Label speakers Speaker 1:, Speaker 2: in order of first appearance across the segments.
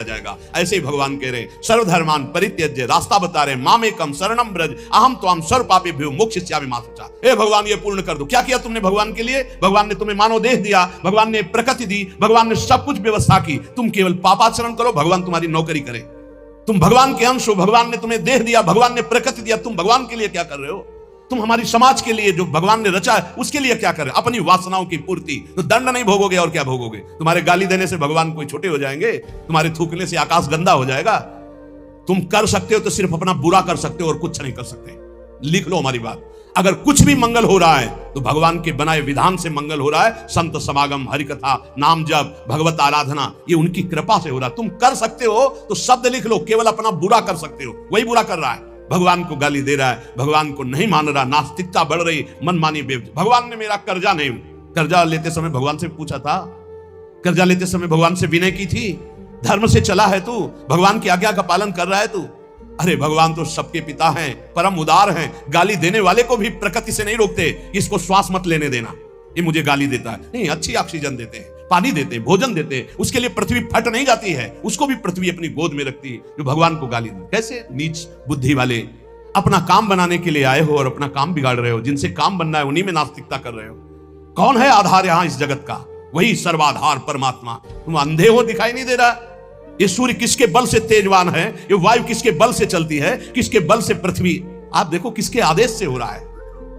Speaker 1: जाएगा। ऐसे ही भगवान कह रहे सर्वधर्मान परित्यज्य, रास्ता बता रहे मामेकम शरणम ब्रज अहम त्वाम सर्व पापेभ्यो मोक्षयिष्यामि मा शुचा। ए भगवान ये पूर्ण कर दो। क्या किया तुमने भगवान के लिए? भगवान ने तुम्हें मानव देह दिया, भगवान ने प्रकृति दी, भगवान ने सब कुछ व्यवस्था की। तुम केवल पापाचरण करो, भगवान तुम्हारी नौकरी करे। तुम भगवान के अंश हो, भगवान ने तुम्हें देह दिया, भगवान ने प्रकृति दिया, तुम भगवान के लिए क्या कर रहे हो? तुम हमारी समाज के लिए जो भगवान ने रचा है उसके लिए क्या कर रहे हो? अपनी वासनाओं की पूर्ति। तो दंड नहीं भोगोगे और क्या भोगोगे? तुम्हारे गाली देने से भगवान कोई छोटे हो जाएंगे? तुम्हारे थूकने से आकाश गंदा हो जाएगा? तुम कर सकते हो तो सिर्फ अपना बुरा कर सकते हो और कुछ नहीं कर सकते। लिख लो हमारी बात। अगर कुछ भी मंगल हो रहा है तो भगवान के बनाए विधान से मंगल हो रहा है। संत समागम, हरिकथा, नाम जप, भगवत आराधना, ये उनकी कृपा से हो रहा है। तुम कर सकते हो तो शब्द लिख लो, केवल अपना बुरा कर सकते हो, वही बुरा कर रहा है। भगवान को गाली दे रहा है, भगवान को नहीं मान रहा, नास्तिकता बढ़ रही, मनमानी भगवान ने मेरा कर्जा नहीं, कर्जा लेते समय भगवान से पूछा था? कर्जा लेते समय भगवान से विनय की थी? धर्म से चला है तू? भगवान की आज्ञा का पालन कर रहा है तू? अरे भगवान तो सबके पिता हैं, परम उदार हैं। गाली देने वाले को भी प्रकृति से नहीं रोकते, इसको श्वास मत लेने देना, ये मुझे गाली देता है। नहीं, अच्छी ऑक्सीजन देते हैं, पानी देते हैं, भोजन देते हैं, उसके लिए पृथ्वी फट नहीं जाती है, उसको भी पृथ्वी अपनी गोद में रखती है। जो भगवान को गाली दे, कैसे नीच बुद्धि वाले अपना काम बनाने के लिए आए हो और अपना काम बिगाड़ रहे हो। जिनसे काम बनना है उन्हीं में नास्तिकता कर रहे हो। कौन है आधार यहां इस जगत का? वही सर्वाधार परमात्मा। तुम अंधे हो, दिखाई नहीं दे रहा? ये सूर्य किसके बल से तेजवान है? ये वायु किसके बल से चलती है? किसके बल से पृथ्वी? आप देखो किसके आदेश से हो रहा है।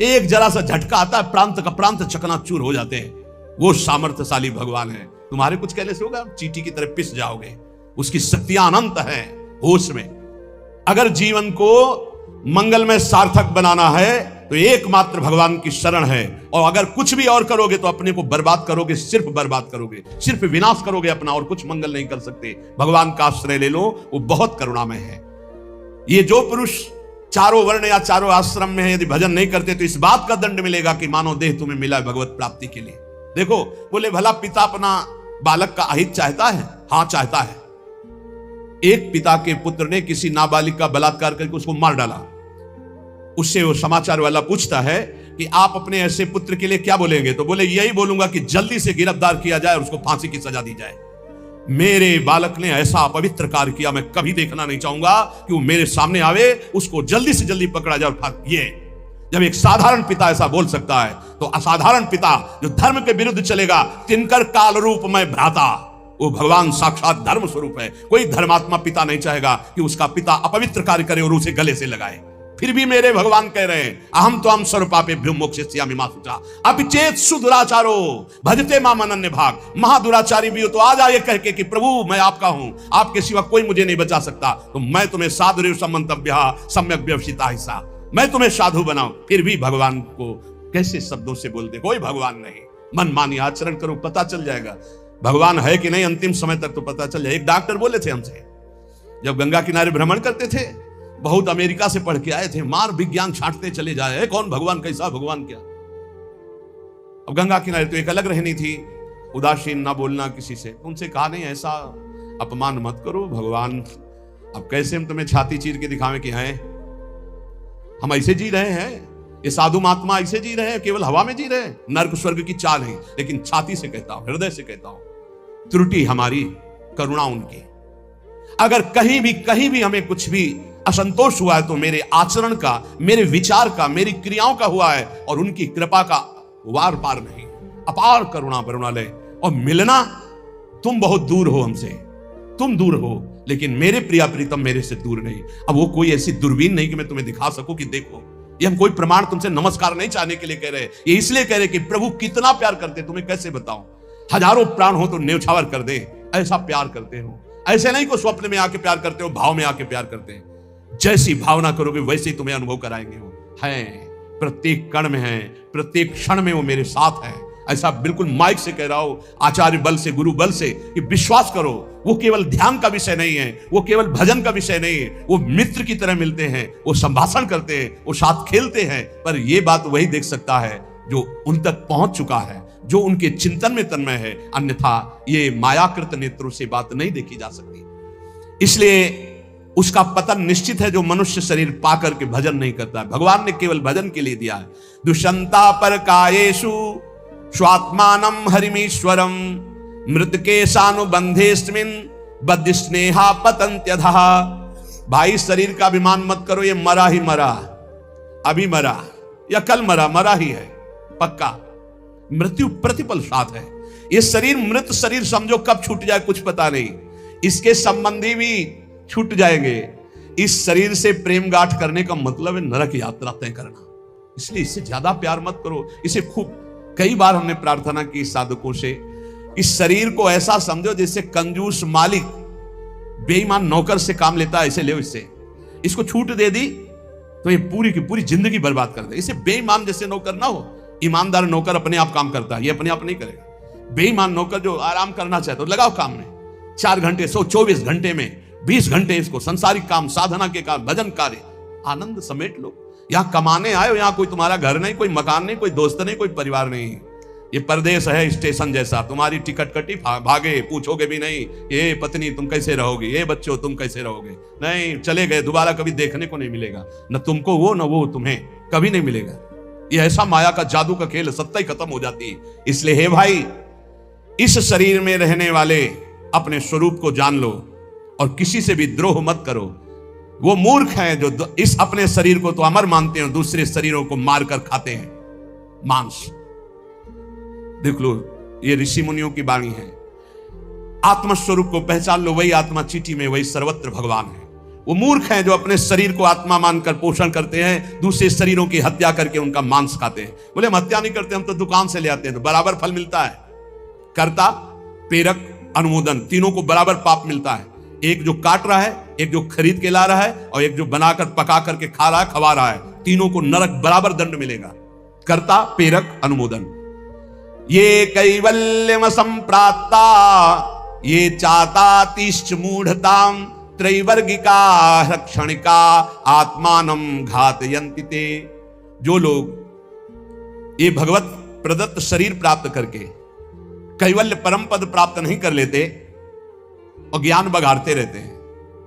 Speaker 1: एक जरा सा झटका आता है, प्रांत का प्रांत चकनाचूर हो जाते हैं। वो सामर्थ्यशाली भगवान है। तुम्हारे कुछ कहने से होगा, चींटी की तरह पिस जाओगे। उसकी शक्तियां अनंत है। होश में अगर जीवन को मंगलमय सार्थक बनाना है तो एकमात्र भगवान की शरण है। और अगर कुछ भी और करोगे तो अपने को बर्बाद करोगे, सिर्फ बर्बाद करोगे, सिर्फ विनाश करोगे अपना, और कुछ मंगल नहीं कर सकते। भगवान का आश्रय ले लो, वो बहुत करुणामय है। ये जो पुरुष चारों वर्ण या चारों आश्रम में है, यदि भजन नहीं करते तो इस बात का दंड मिलेगा कि मानव देह तुम्हें मिला है भगवत प्राप्ति के लिए। देखो, बोले भला पिता अपना बालक का अहित चाहता है? हाँ चाहता है। एक पिता के पुत्र ने किसी नाबालिग का बलात्कार करके उसको मार डाला। उससे वो समाचार वाला पूछता है कि आप अपने ऐसे पुत्र के लिए क्या बोलेंगे? तो बोले यही बोलूंगा कि जल्दी से गिरफ्तार किया जाए और उसको फांसी की सजा दी जाए। मेरे बालक ने ऐसा अपवित्र कार्य किया, मैं कभी देखना नहीं चाहूंगा कि वो मेरे सामने आवे, उसको जल्दी से जल्दी पकड़ा जाए। और ये जब एक साधारण पिता ऐसा बोल सकता है तो असाधारण पिता जो धर्म के विरुद्ध चलेगा, तिनकर काल रूप में भ्राता, वो भगवान साक्षात धर्म स्वरूप है। कोई धर्मात्मा पिता नहीं चाहेगा कि उसका पिता अपवित्र कार्य करे और उसे गले से लगाए। फिर भी मेरे भगवान कह रहे हैं अहम त्वाम सर्व पापेभ्यो मोक्षयिष्यामि मा शुचा। अपिचेत सुदुराचारो भजते माम अनन्य भाग। महादुराचारी भी हो तो आ जाए कह के कि प्रभु मैं आपका हूं, आपके सिवा कोई मुझे नहीं बचा सकता, तो मैं तुम्हें साधुरेव समंतव्यः सम्यक व्यवसिता हिस्सा, मैं तुम्हें साधु बनाऊं। फिर भी भगवान को कैसे शब्दों से बोलते? कोई भगवान नहीं। मनमानी आचरण करो, पता चल जाएगा भगवान है कि नहीं। अंतिम समय तक तो पता चल जाए। एक डॉक्टर बोले थे हमसे, जब गंगा किनारे भ्रमण करते थे, बहुत अमेरिका से पढ़ के आए थे, मार विज्ञान छांटते चले जाए, कौन भगवान, कैसा भगवान, क्या। अब गंगा किनारे तो एक अलग रहनी थी, उदासीन ना बोलना किसी से। उनसे कहा नहीं, ऐसा अपमान मत करो भगवान। अब कैसे हम तुम्हें छाती चीर के दिखावें कि हैं हम ऐसे जी रहे हैं? ये साधु महात्मा ऐसे जी रहे हैं, केवल हवा में जी रहे हैं? नर्क स्वर्ग की चाल है। लेकिन छाती से कहता हूं, हृदय से कहता हूं, त्रुटि हमारी, करुणा उनकी। अगर कहीं भी हमें कुछ भी असंतोष हुआ है तो मेरे आचरण का, मेरे विचार का, मेरी क्रियाओं का हुआ है, और उनकी कृपा का वार पार नहीं। अपार करुणा करुणालय। और मिलना, तुम बहुत दूर हो हमसे, तुम दूर हो, लेकिन मेरे प्रिया प्रीतम मेरे से दूर नहीं। अब वो कोई ऐसी दूरबीन नहीं कि मैं तुम्हें दिखा सकूं कि देखो। ये हम कोई प्रमाण तुमसे नमस्कार नहीं चाहने के लिए कह रहे, ये इसलिए कह रहे कि प्रभु कितना प्यार करते, तुम्हें कैसे बताऊं। हजारों प्राण हो तो न्यौछावर कर दे, ऐसा प्यार करते हो। ऐसे नहीं को स्वप्न में आके प्यार करते हो, भाव में आके प्यार करते हैं। जैसी भावना करोगे वैसे ही तुम्हें अनुभव कराएंगे। वो है, प्रत्येक कण में है, प्रत्येक क्षण में वो मेरे साथ है। ऐसा बिल्कुल माइक से कह रहा हूं, आचार्य बल से, गुरु बल से, कि विश्वास करो। वो केवल ध्यान का विषय नहीं है, वो केवल भजन का विषय नहीं है। वो मित्र की तरह मिलते हैं, वो संभाषण करते हैं, वो साथ खेलते हैं। पर ये बात वही देख सकता है जो उन तक पहुंच चुका है, जो उनके चिंतन में तन्मय है। अन्यथा ये मायाकृत नेत्रों से बात नहीं देखी जा सकती। इसलिए उसका पतन निश्चित है जो मनुष्य शरीर पाकर के भजन नहीं करता है। भगवान ने केवल भजन के लिए दिया है। दुष्यंता पर कायेषु स्वात्मानम हरिमीश्वरम मृतके सानुबंधेस्मिन् बद्ध स्नेहा पतंत्यधः। भाई शरीर का अभिमान मत करो, ये मरा ही मरा, अभी मरा या कल मरा, मरा ही है पक्का। मृत्यु प्रतिपल साथ है। ये शरीर मृत शरीर समझो, कब छूट जाए कुछ पता नहीं। इसके संबंधी भी छूट जाएंगे। इस शरीर से प्रेम गांठ करने का मतलब है नरक यात्रा तय करना। इसलिए इससे ज्यादा प्यार मत करो। इसे खूब, कई बार हमने प्रार्थना की साधकों से, इस शरीर को ऐसा समझो जैसे कंजूस मालिक बेईमान नौकर से काम लेता है, ऐसे ले इससे। इसको छूट दे दी तो ये पूरी की पूरी जिंदगी बर्बाद कर दे। इसे बेईमान जैसे नौकर ना हो। ईमानदार नौकर अपने आप काम करता है, ये अपने आप नहीं करेगा। बेईमान नौकर जो आराम करना चाहे तो लगाओ काम में, 4 घंटे 124 घंटे में 20 घंटे इसको संसारिक काम, साधना के काम, भजन कार्य, आनंद समेट लो। यहां कमाने आए हो, यहां कोई तुम्हारा घर नहीं, कोई मकान नहीं, कोई दोस्त नहीं, कोई परिवार नहीं। ये परदेश है स्टेशन जैसा, तुम्हारी टिकट कटी भागे, पूछोगे भी नहीं ये पत्नी तुम कैसे रहोगे, ये बच्चों तुम कैसे रहोगे, नहीं चले गए, दोबारा कभी देखने को नहीं मिलेगा। न तुमको वो, न वो तुम्हें, कभी नहीं मिलेगा। ये ऐसा माया का जादू का खेल, सत्ता ही खत्म हो जाती है। इसलिए हे भाई, इस शरीर में रहने वाले अपने स्वरूप को जान लो और किसी से भी द्रोह मत करो। वो मूर्ख हैं जो इस अपने शरीर को तो अमर मानते हैं, दूसरे शरीरों को मारकर खाते हैं मांस। देख लो, ये ऋषि मुनियों की वाणी है। आत्मस्वरूप को पहचान लो, वही आत्मा चीटी में, वही सर्वत्र भगवान है। वो मूर्ख हैं जो अपने शरीर को आत्मा मानकर पोषण करते हैं, दूसरे शरीरों की हत्या करके उनका मांस खाते हैं। बोले हम हत्या नहीं करते, हम तो दुकान से ले आते हैं, तो बराबर फल मिलता है। कर्ता, प्रेरक, अनुमोदन, तीनों को बराबर पाप मिलता है। एक जो काट रहा है, एक जो खरीद के ला रहा है, और एक जो बनाकर पका करके खा रहा है, खवा रहा है, तीनों को नरक बराबर दंड मिलेगा। कर्ता, प्रेरक, अनुमोदन। ये कैवल्यम संप्राप्ता ये चातातिश्च मूढ़ताम त्रैवर्गिका क्षणिका आत्मानम घातयन्ति ते। जो लोग ये भगवत प्रदत्त शरीर प्राप्त करके कैवल्य परम पद प्राप्त नहीं कर लेते और ज्ञान बघाड़ते रहते हैं,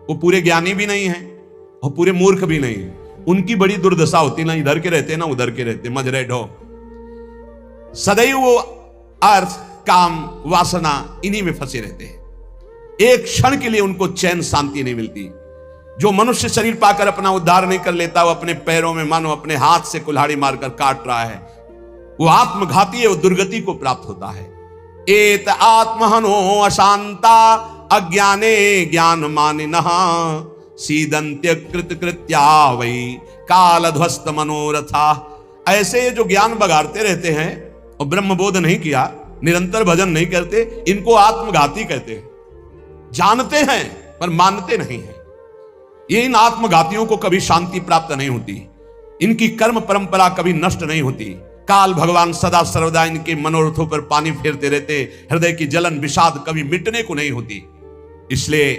Speaker 1: वो पूरे ज्ञानी भी नहीं है और पूरे मूर्ख भी नहीं है। उनकी बड़ी दुर्दशा होती, ना इधर के रहते ना उधर के रहते, मजरे ढो। सदैव वो अर्थ, काम, वासना इन्हीं में फंसे रहते हैं। एक क्षण के लिए उनको चैन शांति नहीं मिलती। जो मनुष्य शरीर पाकर अपना उद्धार नहीं कर लेता, वो अपने पैरों में मानो अपने हाथ से कुल्हाड़ी मारकर काट रहा है, वो आत्मघाती है, वो दुर्गति को प्राप्त होता है। एत आत्महनो अशांता अज्ञाने ज्ञान मानिनः सीदंत्य कृत कृत्या वही कालध्वस्त मनोरथा। ऐसे जो ज्ञान बगाड़ते रहते हैं और ब्रह्मबोध नहीं किया, निरंतर भजन नहीं करते, इनको आत्मघाती कहते हैं। जानते हैं पर मानते नहीं हैं। ये इन आत्मघातियों को कभी शांति प्राप्त नहीं होती, इनकी कर्म परंपरा कभी नष्ट नहीं होती। काल भगवान सदा सर्वदा इनके मनोरथों पर पानी फेरते रहते, हृदय की जलन विषाद कभी मिटने को नहीं होती। इसलिए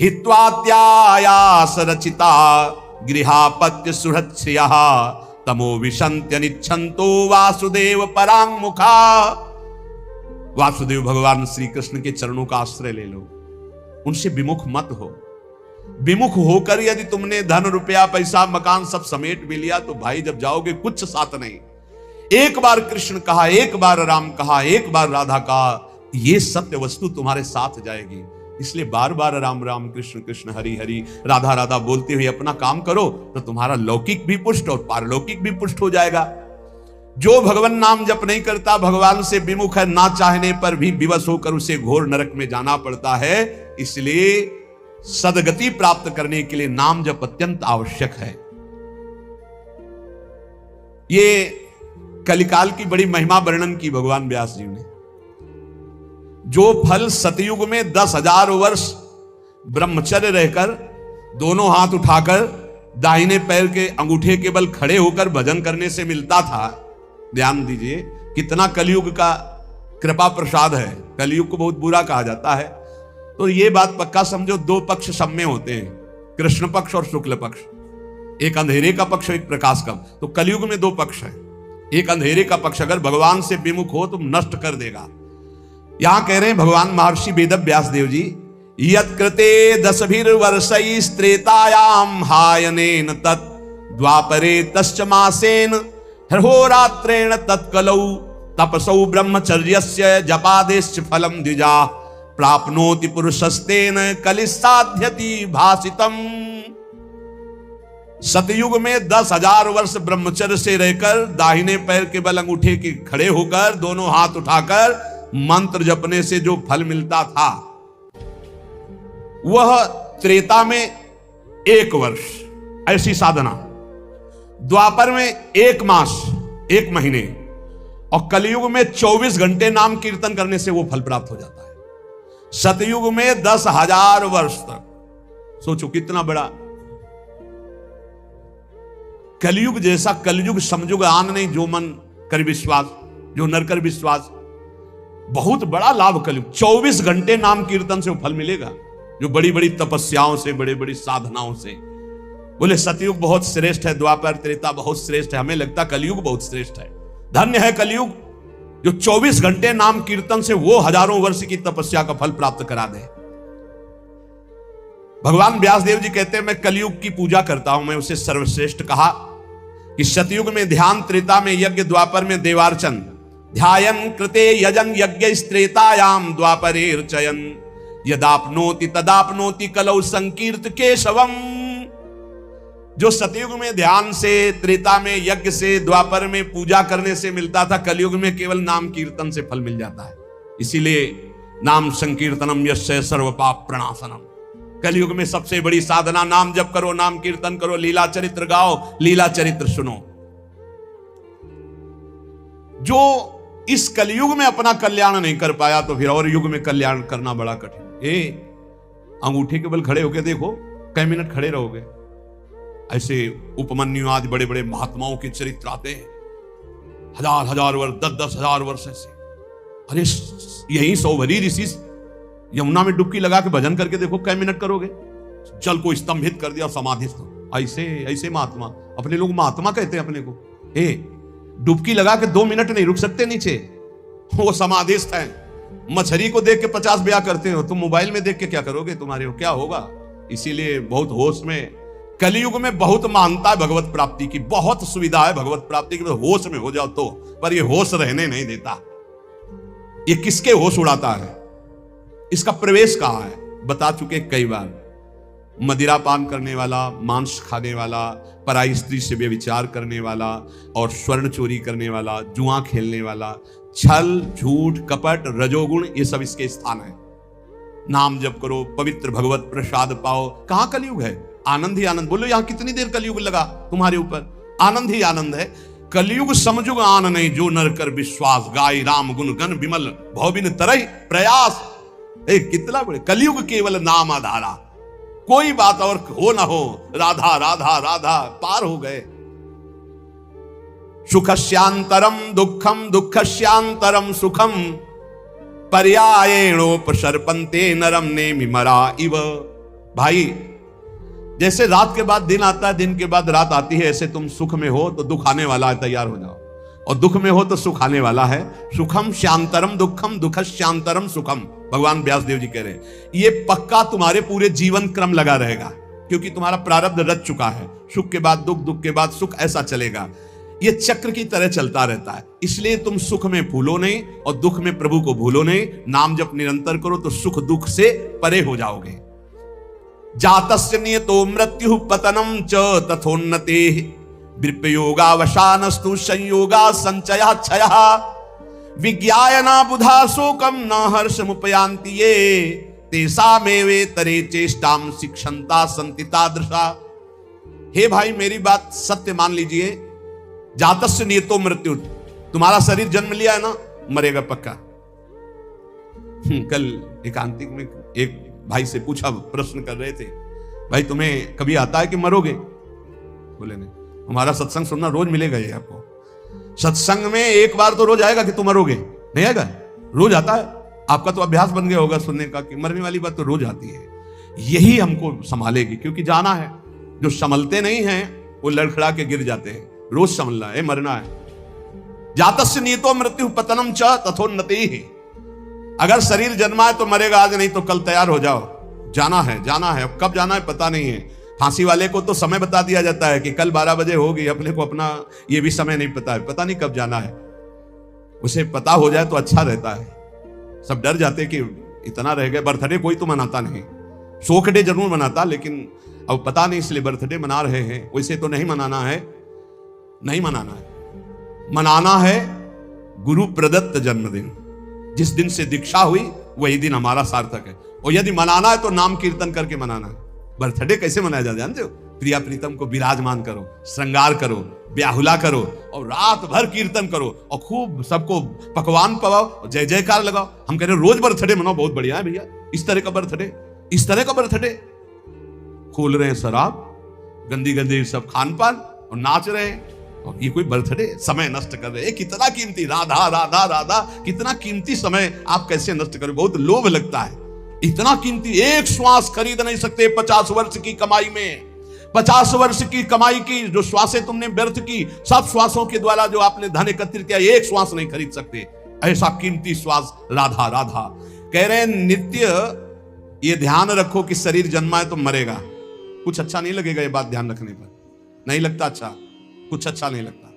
Speaker 1: हित्वात्यायास रचिता गृहापत्य सुहृत्स्यः तमो विशन्त्यनिच्छन्तो वासुदेव परांगमुखा। वासुदेव भगवान श्री कृष्ण के चरणों का आश्रय ले लो, उनसे विमुख मत हो। विमुख होकर यदि तुमने धन रुपया पैसा मकान सब समेट भी लिया तो भाई जब जाओगे कुछ साथ नहीं। एक बार कृष्ण कहा, एक बार राम कहा, एक बार राधा कहा, ये सत्य वस्तु तुम्हारे साथ जाएगी। इसलिए बार बार राम राम कृष्ण कृष्ण हरि हरि राधा राधा बोलते हुए अपना काम करो तो तुम्हारा लौकिक भी पुष्ट और पारलौकिक भी पुष्ट हो जाएगा। जो भगवान नाम जप नहीं करता, भगवान से विमुख है, ना चाहने पर भी विवश होकर उसे घोर नरक में जाना पड़ता है। इसलिए सदगति प्राप्त करने के लिए नाम जप अत्यंत आवश्यक है। ये कलिकाल की बड़ी महिमा वर्णन की भगवान व्यास जी ने। जो फल सतयुग में 10,000 वर्ष ब्रह्मचर्य रहकर दोनों हाथ उठाकर दाहिने पैर के अंगूठे के बल खड़े होकर भजन करने से मिलता था, ध्यान दीजिए कितना कलयुग का कृपा प्रसाद है। कलयुग को बहुत बुरा कहा जाता है, तो ये बात पक्का समझो, 2 पक्ष सब में होते हैं, कृष्ण पक्ष और शुक्ल पक्ष, एक अंधेरे का पक्ष एक प्रकाश का। तो कलयुग में 2 पक्ष है। एक अंधेरे का पक्ष अगर भगवान से विमुख हो तो नष्ट कर देगा। यहां कह रहे हैं भगवान महर्षि वेद व्यास देव जी, यत्कृते 10,000 हायनेन तत् द्वापरे तश्च मासेन होरात्रेण तत्कलौ तपसौ ब्रह्मचर्यस्य जपादेश्च फलम द्विजा प्राप्नोति पुरुषस्तेन कलिसाध्यति भासितम। सतयुग में 10,000 वर्ष ब्रह्मचर्य से रहकर दाहिने पैर के बल अंगूठे के खड़े होकर दोनों हाथ उठाकर मंत्र जपने से जो फल मिलता था वह त्रेता में 1 वर्ष ऐसी साधना, द्वापर में 1 मास 1 महीने और कलयुग में 24 घंटे नाम कीर्तन करने से वो फल प्राप्त हो जाता है। सतयुग में 10,000 वर्ष तक, सोचो कितना बड़ा। कलयुग जैसा कलयुग समयुग आन नहीं, जो मन कर विश्वास, जो नर कर विश्वास। बहुत बड़ा लाभ कलयुग, 24 घंटे नाम कीर्तन से वो फल मिलेगा, जो बड़ी बड़ी तपस्याओं से, बड़ी बड़ी साधनाओं से। बोले सतयुग बहुत श्रेष्ठ है, द्वापर त्रेता बहुत श्रेष्ठ है, हमें लगता कलयुग बहुत श्रेष्ठ है। धन्य है कलयुग जो 24 घंटे नाम कीर्तन से वो हजारों वर्ष की तपस्या का फल प्राप्त करा दे। भगवान व्यासदेव जी कहते हैं मैं कलयुग की पूजा करता हूं, मैं उसे सर्वश्रेष्ठ कहा कि सतयुग में ध्यान, त्रेता में यज्ञ, द्वापर में देवार्चन। ध्यायन कृते यजन यज्ञ त्रेतायाम द्वापरेर्चयन यदाप्नोति तदाप्नोति कलौ संकीर्त केशवम। जो सतयुग में ध्यान से, त्रेता में यज्ञ से, द्वापर में पूजा करने से मिलता था, कलयुग में केवल नाम कीर्तन से फल मिल जाता है। इसीलिए नाम संकीर्तनम यस्य सर्व पाप प्रणाशनम। कलयुग में सबसे बड़ी साधना नाम जप करो, नाम कीर्तन करो, लीला चरित्र गाओ, लीला चरित्र सुनो। जो इस कलयुग में अपना कल्याण नहीं कर पाया तो फिर और युग में कल्याण करना बड़ा कठिन। अंगूठे के बल खड़े होके देखो, कई मिनट खड़े रहोगे। ऐसे उपमन्यु आज बड़े बड़े महात्माओं के चरित्र आते हैं, 1000 वर्ष, 10,000 वर्ष ऐसे। अरे यही सौभरी ऋषि यमुना में डुबकी लगा के भजन करके देखो, कई मिनट करोगे। जल को स्तंभित कर दिया, समाधिस्थ। ऐसे ऐसे महात्मा, अपने लोग महात्मा कहते हैं अपने को। डुबकी लगा के 2 मिनट नहीं रुक सकते नीचे, वो समाधिस्थ हैं। मछली को देख के 50 ब्याह करते हो, तुम मोबाइल में देख के क्या करोगे, तुम्हारे क्या होगा। इसीलिए बहुत होश में, कलयुग में बहुत मानता है भगवत प्राप्ति की, बहुत सुविधा है भगवत प्राप्ति की, होश में हो जाओ तो। पर ये होश रहने नहीं देता। ये किसके होश उड़ाता है, इसका प्रवेश कहां है, बता चुके कई बार। मदिरा पान करने वाला, मांस खाने वाला, पराई स्त्री से व्यभिचार करने वाला और स्वर्ण चोरी करने वाला, जुआ खेलने वाला, छल झूठ कपट रजोगुण, ये सब इसके स्थान है। नाम जप करो, पवित्र भगवत प्रसाद पाओ। कहां कलयुग है, आनंद ही आनंद। बोलो यहां कितनी देर कलयुग लगा तुम्हारे ऊपर, आनंद ही आनंद है। कलयुग समझुग आन नहीं, जो नर कर विश्वास, गाय राम गुण गण विमल भवबिन तरह प्रयास। कितना बड़े कलयुग, केवल नाम आधारा, कोई बात और हो ना हो, राधा राधा राधा, पार हो गए। सुखस्यांतरम दुखम दुखस्यांतरम सुखम पर्यायेणोपसर्पन्ते नरम नेमिमरा इव। भाई जैसे रात के बाद दिन आता है, दिन के बाद रात आती है, ऐसे तुम सुख में हो तो दुख आने वाला है, तैयार हो जाओ। और दुख में हो तो सुख आने वाला है। सुखम श्यांतरम दुखम दुखश्यांतरम सुखम, भगवान व्यासदेव जी कह रहे हैं। ये पक्का तुम्हारे पूरे जीवन क्रम लगा रहेगा, क्योंकि तुम्हारा प्रारब्ध रच चुका है। सुख के बाद दुख, दुख के बाद सुख, ऐसा चलेगा। ये चक्र की तरह चलता रहता है। इसलिए तुम सुख में भूलो नहीं और दुख में प्रभु को भूलो नहीं। नाम जप निरंतर करो तो सुख दुख से परे हो जाओगे। जातस्य नियतो मृत्यु पतनम च तथोन्नते विप्रयोगावसानस्तु संयोगा संचया क्षया विज्ञायना बुधा शोकम न हर्षमुपयान्ति ये तेषामेवे तरे चेष्टाम शिक्षन्ता संति तादृशा। हे भाई मेरी बात सत्य मान लीजिए। जातस्य नियतो मृत्यु, तुम्हारा शरीर जन्म लिया है ना, मरेगा पक्का। कल एकांतिक में एक भाई से पूछा, प्रश्न कर रहे थे, भाई तुम्हें कभी आता है कि मरोगे? बोले नहीं, हमारा सत्संग सुनना रोज मिलेगा ये आपको। सत्संग में एक बार तो रोज आएगा कि तुम मरोगे, नहीं आएगा? रोज आता है। आपका तो अभ्यास बन गया होगा सुनने का कि मरने वाली बात तो रोज आती है। यही हमको संभालेगी, क्योंकि जाना है। जो संभलते नहीं हैं वो लड़खड़ा के गिर जाते हैं। रोज संभलना है, मरना है। जातस्य नियतो मृत्यु पतनम च तथोन्नति। अगर शरीर जन्मा है तो मरेगा आज, नहीं तो कल तैयार हो जाओ। जाना है, जाना है। अब कब जाना है पता नहीं है। फांसी वाले को तो समय बता दिया जाता है कि कल 12 बजे होगी, अपने को अपना ये भी समय नहीं पता है, पता नहीं कब जाना है। उसे पता हो जाए तो अच्छा रहता है। सब डर जाते कि इतना रह गए। बर्थडे कोई तो मनाता नहीं, शोक डे जरूर मनाता, लेकिन अब पता नहीं इसलिए बर्थडे मना रहे हैं। वैसे तो नहीं मनाना है, नहीं मनाना है। मनाना है गुरु प्रदत्त जन्मदिन। जिस दिन से दीक्षा हुई वही दिन हमारा सार्थक है। और यदि मनाना है तो नाम कीर्तन करके मनाना है। बर्थडे कैसे मनाया जाता है जानते हो? प्रिया प्रीतम को विराजमान करो, श्रृंगार करो, ब्याहुला करो और रात भर कीर्तन करो और खूब सबको पकवान पवाओ, जय जयकार लगाओ। हम कह रहे रोज बर्थडे मनाओ, बहुत बढ़िया है भैया। इस तरह का बर्थडे, इस तरह का बर्थडे, खोल रहे हैं शराब, गंदी गंदी सब खान पान और नाच रहे हैं, और ये कोई बर्थडे? समय नष्ट कर रहे हैं। कितना कीमती, राधा राधा राधा, कितना कीमती समय आप कैसे नष्ट करो? बहुत लोभ लगता है। इतना कीमती, एक श्वास खरीद नहीं सकते 50 वर्ष की कमाई में। 50 वर्ष की कमाई की जो श्वासें तुमने व्यर्थ की, सब श्वासों के द्वारा जो आपने धन एकत्रित किया, एक श्वास नहीं खरीद सकते। ऐसा कीमती श्वास राधा राधा। कह रहे हैं नित्य ये ध्यान रखो कि शरीर जन्मा है तो मरेगा। कुछ अच्छा नहीं लगेगा ये बात ध्यान रखने पर, नहीं लगता अच्छा, कुछ अच्छा नहीं लगता।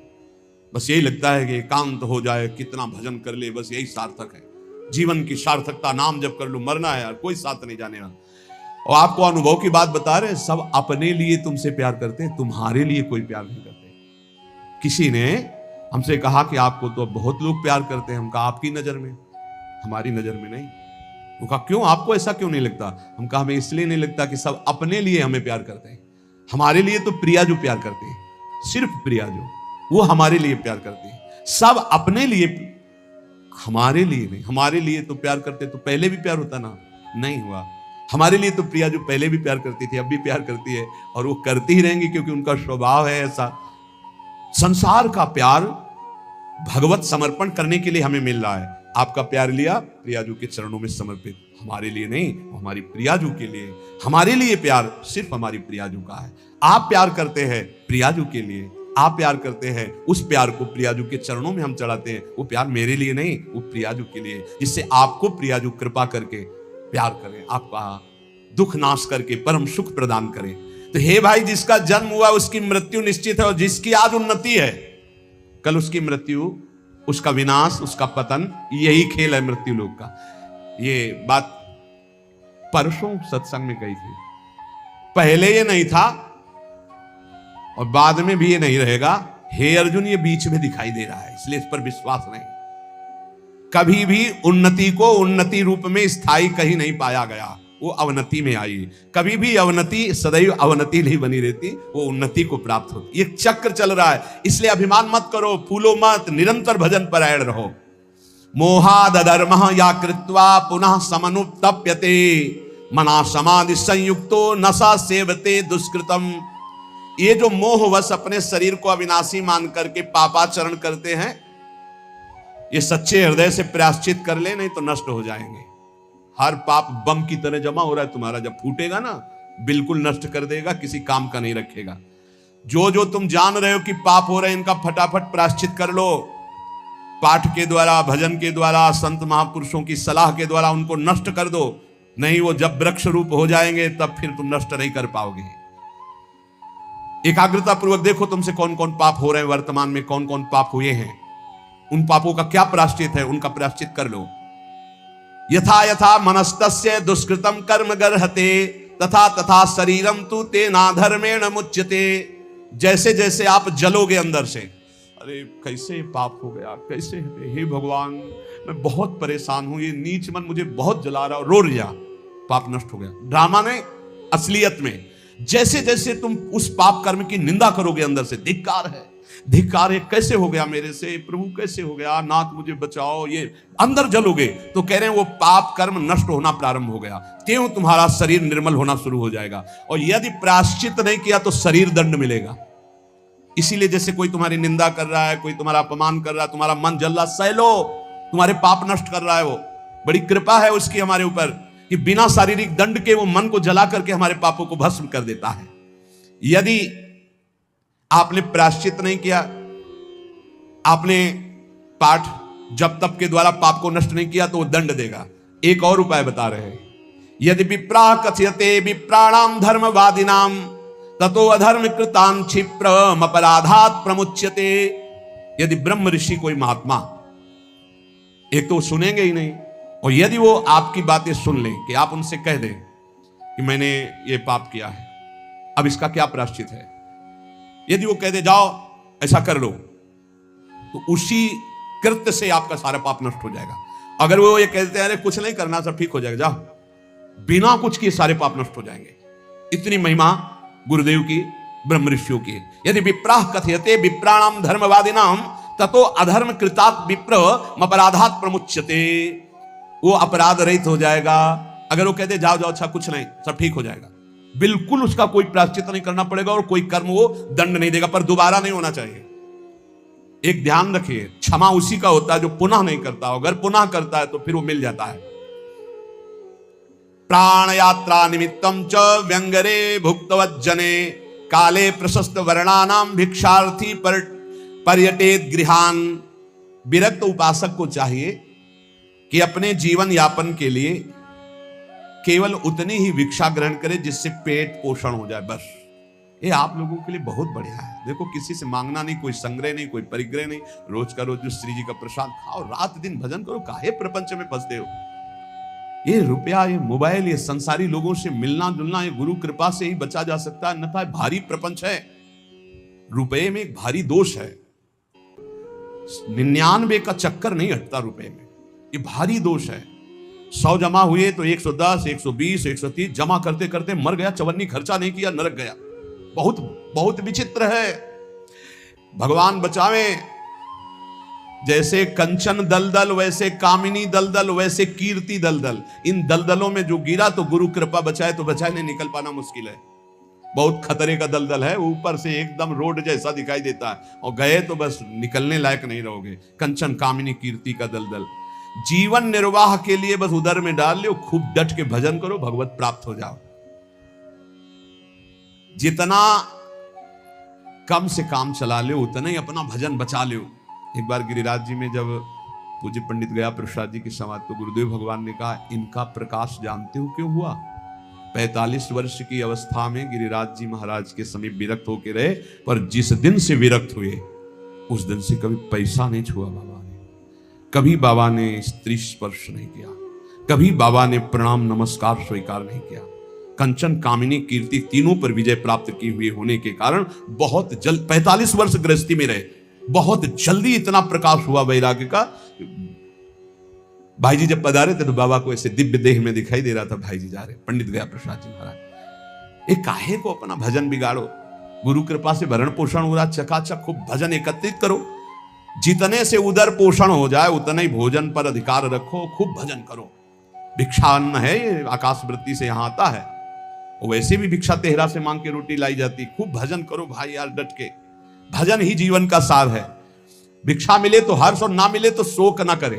Speaker 1: बस यही लगता है कि एकांत हो जाए, कितना भजन कर ले, बस यही सार्थक है जीवन की सार्थकता। नाम जब कर लो, मरना है यार, कोई साथ नहीं जाने वाला। और आपको अनुभव की बात बता रहे हैं, सब अपने लिए तुमसे प्यार करते हैं, तुम्हारे लिए कोई प्यार नहीं करते। किसी ने हमसे कहा कि आपको तो बहुत लोग प्यार करते हैं। हम कहा आपकी नजर में, हमारी नजर में नहीं। वो कहा क्यों, आपको ऐसा क्यों नहीं लगता? हम कहा हमें इसलिए नहीं लगता कि सब अपने लिए हमें प्यार करते हैं। हमारे लिए तो प्रिया जो प्यार करते हैं, सिर्फ प्रिया जो, वो हमारे लिए प्यार करते हैं। सब अपने लिए, हमारे लिए नहीं। हमारे लिए तो प्यार करते तो पहले भी प्यार होता ना, नहीं हुआ। हमारे लिए तो प्रिया जो पहले भी प्यार करती थी, अब भी प्यार करती है, और वो करती ही रहेंगी क्योंकि उनका स्वभाव है ऐसा। संसार का प्यार भगवत समर्पण करने के लिए हमें मिल रहा है। आपका प्यार लिया प्रियाजू के चरणों में समर्पित, हमारे लिए नहीं, हमारी प्रियाजू के लिए। हमारे लिए प्यार सिर्फ हमारी प्रियाजू का है। आप प्यार करते हैं प्रियाजू के लिए, आप प्यार करते हैं, उस प्यार को प्रियाजू के चरणों में हम चढ़ाते हैं। वो प्यार मेरे लिए नहीं, वो प्रियाजू के लिए, जिससे आपको प्रियाजू कृपा करके प्यार करें, आपका दुख नाश करके परम सुख प्रदान करें। तो हे भाई, जिसका जन्म हुआ उसकी मृत्यु निश्चित है, और जिसकी आज उन्नति है कल उसकी मृत्यु, उसका विनाश, उसका पतन, यही खेल है मृत्यु लोक का। ये बात परसों सत्संग में कही थी। पहले ये नहीं था और बाद में भी ये नहीं रहेगा। हे अर्जुन, ये बीच में दिखाई दे रहा है, इसलिए इस पर विश्वास नहीं। कभी भी उन्नति को उन्नति रूप में स्थायी कहीं नहीं पाया गया, वो अवनति में आई। कभी भी अवनति सदैव अवनति नहीं बनी रहती, वो उन्नति को प्राप्त होती। ये चक्र चल रहा है, इसलिए अभिमान मत करो, फूलो मत, निरंतर भजन परायण रहो। मोहाद अधर्मः या कृत्वा पुनः समनुत्तप्यते मना समाधि संयुक्तो नशा सेवते दुष्कृतम। ये जो मोहवश अपने शरीर को अविनाशी मान करके पापाचरण करते हैं, ये सच्चे हृदय से प्रायश्चित कर ले, नहीं तो नष्ट हो जाएंगे। हर पाप बम की तरह जमा हो रहा है तुम्हारा, जब फूटेगा ना बिल्कुल नष्ट कर देगा, किसी काम का नहीं रखेगा। जो जो तुम जान रहे हो कि पाप हो रहे हैं, इनका फटाफट प्रायश्चित कर लो। पाठ के द्वारा, भजन के द्वारा, संत महापुरुषों की सलाह के द्वारा उनको नष्ट कर दो। नहीं, वो जब वृक्ष रूप हो जाएंगे तब फिर तुम नष्ट नहीं कर पाओगे। एकाग्रता पूर्वक देखो तुमसे कौन कौन पाप हो रहे हैं, वर्तमान में कौन कौन पाप हुए हैं, उन पापों का क्या प्रायश्चित है, उनका प्रायश्चित कर लो। यथा यथा मनस्तस्य दुष्कृतम कर्म गर्हते तथा तथा शरीरम तु तेना धर्मेण मुच्यते। जैसे जैसे आप जलोगे अंदर से, अरे कैसे पाप हो गया, कैसे, हे भगवान मैं बहुत परेशान हूं, ये नीच मन मुझे बहुत जला रहा, रो लिया, पाप नष्ट हो गया। ड्रामा नहीं, असलियत में जैसे जैसे तुम उस पाप कर्म की निंदा करोगे अंदर से, धिक्कार है, धिक्कार है, कैसे हो गया मेरे से, प्रभु कैसे हो गया, नाथ मुझे बचाओ, ये अंदर जलोगे तो कह रहे हैं वो पाप कर्म नष्ट होना प्रारंभ हो गया। त्यों तुम्हारा शरीर निर्मल होना शुरू हो जाएगा। और यदि प्रायश्चित नहीं किया तो शरीर दंड मिलेगा। इसीलिए जैसे कोई तुम्हारी निंदा कर रहा है, कोई तुम्हारा अपमान कर रहा है, तुम्हारा मन जल रहा, सह लो, तुम्हारे पाप नष्ट कर रहा है। वो बड़ी कृपा है उसकी हमारे ऊपर कि बिना शारीरिक दंड के वो मन को जला करके हमारे पापों को भस्म कर देता है। यदि आपने प्रायश्चित नहीं किया, आपने पाठ जप तप के द्वारा पाप को नष्ट नहीं किया, तो वो दंड देगा। एक और उपाय बता रहे हैं, यदि विप्रा कथयते विप्राणाम धर्मवादिनाम ततो अधर्म कृतान क्षिप्रम अपराधात प्रमुच्यते। यदि ब्रह्म ऋषि कोई महात्मा, एक तो सुनेंगे ही नहीं, और यदि वो आपकी बातें सुन ले कि आप उनसे कह दें कि मैंने ये पाप किया है, अब इसका क्या प्रायश्चित है, यदि वो कह दे जाओ ऐसा कर लो, तो उसी कृत्य से आपका सारा पाप नष्ट हो जाएगा। अगर वो ये कहते हैं अरे कुछ नहीं करना, सब ठीक हो जाएगा, जाओ, बिना कुछ किए सारे पाप नष्ट हो जाएंगे। इतनी महिमा गुरुदेव की, ब्रह्म ऋषियों की। यदि विप्राह कथयते विप्राणाम धर्मवादिनाम ततो अधर्म कृतात् विप्र अपराधात् प्रमुच्यते, वो अपराध रहित हो जाएगा। अगर वो कहते जाओ जाओ अच्छा कुछ नहीं, सब ठीक हो जाएगा, बिल्कुल उसका कोई प्रायश्चित नहीं करना पड़ेगा और कोई कर्म वो दंड नहीं देगा, पर दोबारा नहीं होना चाहिए। एक ध्यान रखिए, क्षमा उसी का होता है जो पुनः नहीं करता, अगर पुनः करता है तो फिर वो मिल जाता है। प्राण यात्रा निमित्तम च व्यंगरे भुक्तवज्जने काले प्रशस्त वर्णानाम भिक्षार्थी पर्यटेत गृहान। विरक्त उपासक को चाहिए कि अपने जीवन यापन के लिए केवल उतनी ही भिक्षा ग्रहण करे जिससे पेट पोषण हो जाए, बस। ये आप लोगों के लिए बहुत बढ़िया है। देखो, किसी से मांगना नहीं, कोई संग्रह नहीं, कोई परिग्रह नहीं, रोज का रोज श्री जी का प्रसाद खाओ, रात दिन भजन करो, काहे प्रपंच में फंसते हो। ये रुपया, ये मोबाइल, ये संसारी लोगों से मिलना जुलना, ये गुरु कृपा से ही बचा जा सकता है, अन्यथा भारी प्रपंच है। रुपये में एक भारी दोष है, 99 का चक्कर नहीं हटता रुपये में, ये भारी दोष है। 100 जमा हुए तो 110, 120, 130 जमा करते करते मर गया, चवन्नी खर्चा नहीं किया, नरक गया। बहुत बहुत विचित्र है। भगवान बचावे। जैसे कंचन दलदल, वैसे कामिनी दलदल, वैसे कीर्ति दलदल। इन दलदलों में जो गिरा तो गुरु कृपा बचाए तो बचाए, नहीं निकल पाना मुश्किल है। बहुत खतरे का दलदल है, ऊपर से एकदम रोड जैसा दिखाई देता है और गए तो बस निकलने लायक नहीं रहोगे। कंचन कामिनी कीर्ति का दलदल। जीवन निर्वाह के लिए बस उधर में डाल लो, खूब डट के भजन करो, भगवत प्राप्त हो जाओ। जितना कम से काम चला लो उतना ही अपना भजन बचा लो। एक बार गिरिराज जी में जब पूज्य पंडित गया प्रसाद जी की समाधि, तो गुरुदेव भगवान ने कहा, इनका प्रकाश जानते हो क्यों हुआ? 45 वर्ष की अवस्था में गिरिराज जी महाराज के समीप विरक्त होके रहे, पर जिस दिन से विरक्त हुए उस दिन से कभी पैसा नहीं छुआ बाबा ने, कभी बाबा ने स्त्री स्पर्श नहीं किया, कभी बाबा ने प्रणाम नमस्कार स्वीकार नहीं किया। कंचन कामिनी कीर्ति तीनों पर विजय प्राप्त की हुई होने के कारण बहुत जल्द 45 वर्ष गृहस्थी में रहे, बहुत जल्दी इतना प्रकाश हुआ वैराग्य का। भाई जी जब पधारे थे तो बाबा को ऐसे दिव्य देह में दिखाई दे रहा था, भाई जी जा रहे, पंडित गया प्रसाद जी महाराज। एक काहे को अपना भजन बिगाड़ो, गुरु कृपा से भरण पोषण हो रहा, चकाचक खूब भजन एकत्रित करो। जितने से उदर पोषण हो जाए उतने ही भोजन पर अधिकार रखो, खूब भजन करो। भिक्षा अन्न है, ये आकाश वृत्ति से यहां आता है, वैसे भी भिक्षा तेहरा से मांग के रोटी लाई जाती। खूब भजन करो भाई यार, डट के। भजन ही जीवन का सार है। भिक्षा मिले तो हर्ष और ना मिले तो शोक ना करे।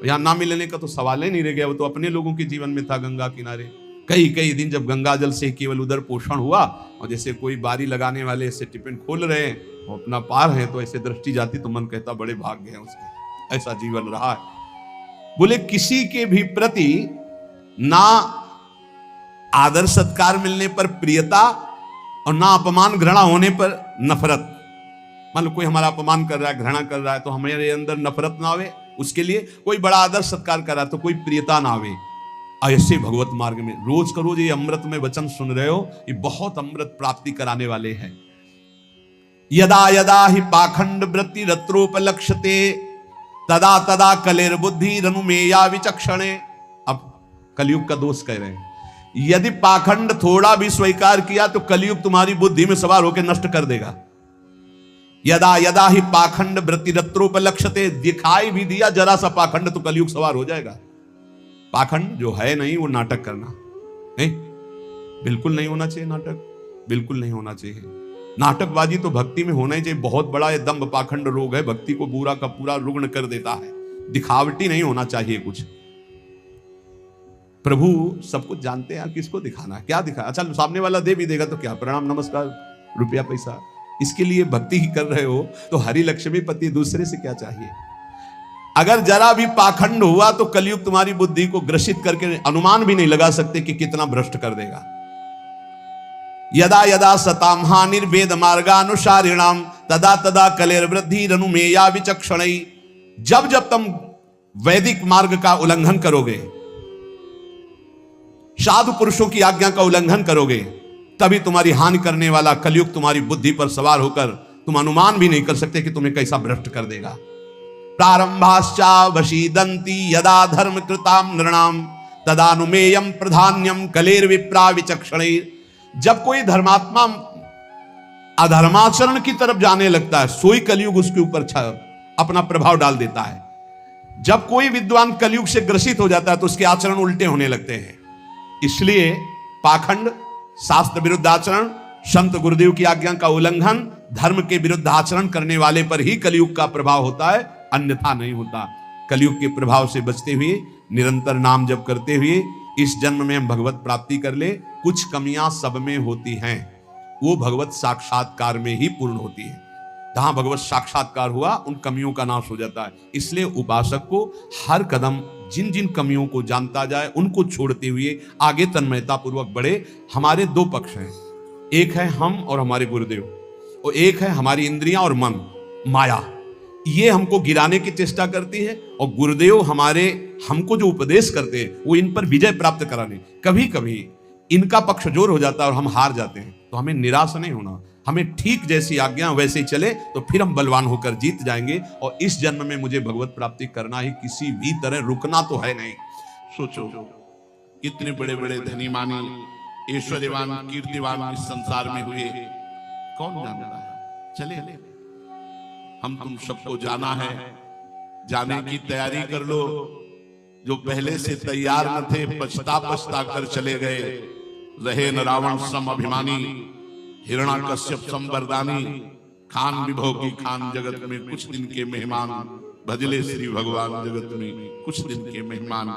Speaker 1: यहां ना मिलने का तो सवाल ही नहीं रह गया, वो तो अपने लोगों के जीवन में था गंगा किनारे। कई कई दिन जब गंगा जल से केवल उधर पोषण हुआ, और जैसे कोई बारी लगाने वाले ऐसे टिफिन खोल रहे हैं, वो अपना पार है, तो ऐसे दृष्टि जाती तो मन कहता बड़े भाग्य हैं उसके, ऐसा जीवन रहा है। बोले किसी के भी प्रति ना आदर सत्कार मिलने पर प्रियता और ना अपमान घृणा होने पर नफरत। मान लो कोई हमारा अपमान कर रहा है, घृणा कर रहा है, तो हमारे अंदर नफरत ना आवे उसके लिए। कोई बड़ा आदर सत्कार कर रहा है तो कोई प्रियता ना आवे। ऐसे भगवत मार्ग में रोज का रोज ये अमृत में वचन सुन रहे हो, ये बहुत अमृत प्राप्ति कराने वाले हैं। यदा यदा ही पाखंड वृत्ति रत्रोपलक्ष्यते तदा तदा कलेर बुद्धि रनुमेया विचक्षणे। अब कलयुग का दोष कह रहे हैं, यदि पाखंड थोड़ा भी स्वीकार किया तो कलयुग तुम्हारी बुद्धि में सवार होकर नष्ट कर देगा। यदा यदा ही पाखंड वृत्ति रत्रोपलक्ष्यते, दिखाई भी दिया जरा सा पाखंड तो कलयुग सवार हो जाएगा। पाखंड जो है नहीं वो नाटक करना नहीं, बिल्कुल नहीं होना चाहिए। नाटक बिल्कुल नहीं होना चाहिए। नाटकबाजी तो भक्ति में होना ही चाहिए। बहुत बड़ा ये दंभ पाखंड रोग है, भक्ति को पूरा का पूरा रुग्ण कर देता है। दिखावटी नहीं होना चाहिए कुछ। प्रभु सब कुछ जानते हैं, किसको दिखाना है, क्या दिखा। अच्छा सामने वाला दे भी देगा तो क्या, प्रणाम नमस्कार रुपया पैसा, इसके लिए भक्ति ही कर रहे हो तो हरि लक्ष्मी पति, दूसरे से क्या चाहिए। अगर जरा भी पाखंड हुआ तो कलयुग तुम्हारी बुद्धि को ग्रसित करके अनुमान भी नहीं लगा सकते कि कितना भ्रष्ट कर देगा। यदा यदा सताम हानिर्वेद मार्गानुसारिणाम तदा तदा कलेर वृद्धि रनुमेया विचक्षणई। जब जब तुम वैदिक मार्ग का उल्लंघन करोगे, साधु पुरुषों की आज्ञा का उल्लंघन करोगे, तभी तुम्हारी हानि करने वाला कलयुग तुम्हारी बुद्धि पर सवार होकर तुम अनुमान भी नहीं कर सकते कि तुम्हें कैसा भ्रष्ट कर देगा। प्रारंभाश्चा वशीदंती यदा धर्म कृताम नृणाम तदानुमेयम प्रधान्यम कलेर विप्रा विचक्षणैर। जब कोई धर्मात्मा अधर्माचरण की तरफ जाने लगता है, सोई कलयुग उसके ऊपर अपना प्रभाव डाल देता है। जब कोई विद्वान कलयुग से ग्रसित हो जाता है तो उसके आचरण उल्टे होने लगते हैं। इसलिए पाखंड, शास्त्र विरुद्ध आचरण, संत गुरुदेव की आज्ञा का उल्लंघन, धर्म के विरुद्ध आचरण करने वाले पर ही कलयुग का प्रभाव होता है, अन्यथा नहीं होता। कलयुग के प्रभाव से बचते हुए निरंतर नाम जप करते हुए इस जन्म में हम भगवत प्राप्ति कर ले। कुछ कमियां सब में होती हैं, वो भगवत साक्षात्कार में ही पूर्ण होती है। जहां भगवत साक्षात्कार हुआ उन कमियों का नाश हो जाता है। इसलिए उपासक को हर कदम जिन जिन कमियों को जानता जाए उनको छोड़ते हुए आगे तन्मयता पूर्वक बढ़े। हमारे दो पक्ष हैं, एक है हम और हमारे गुरुदेव, और एक है हमारी इंद्रियां और मन, माया। ये हमको गिराने की चेष्टा करती है, और गुरुदेव हमको जो उपदेश करते हैं वो इन पर विजय प्राप्त कराने। कभी कभी इनका पक्ष जोर हो जाता है और हम हार जाते हैं, तो हमें निराश नहीं होना। हमें ठीक जैसी आज्ञा वैसे ही चले तो फिर हम बलवान होकर जीत जाएंगे। और इस जन्म में मुझे भगवत प्राप्ति करना ही, किसी भी तरह रुकना तो है नहीं।
Speaker 2: सोचो, इतने बड़े बड़े धनी मानी, ऐश्वर्यवान, कीर्तिवान इस संसार में हुए, कौन जानता है। चले हम तुम सबको जाना है, जाने की तैयारी कर लो। जो पहले से तैयार न थे पछता कर चले गए। रहे न रावण सम अभिमानी, हिरण्याकश्यप सम वरदानी। खान विभव की खान जगत में कुछ दिन के मेहमान, भजले श्री भगवान जगत में कुछ दिन के मेहमान।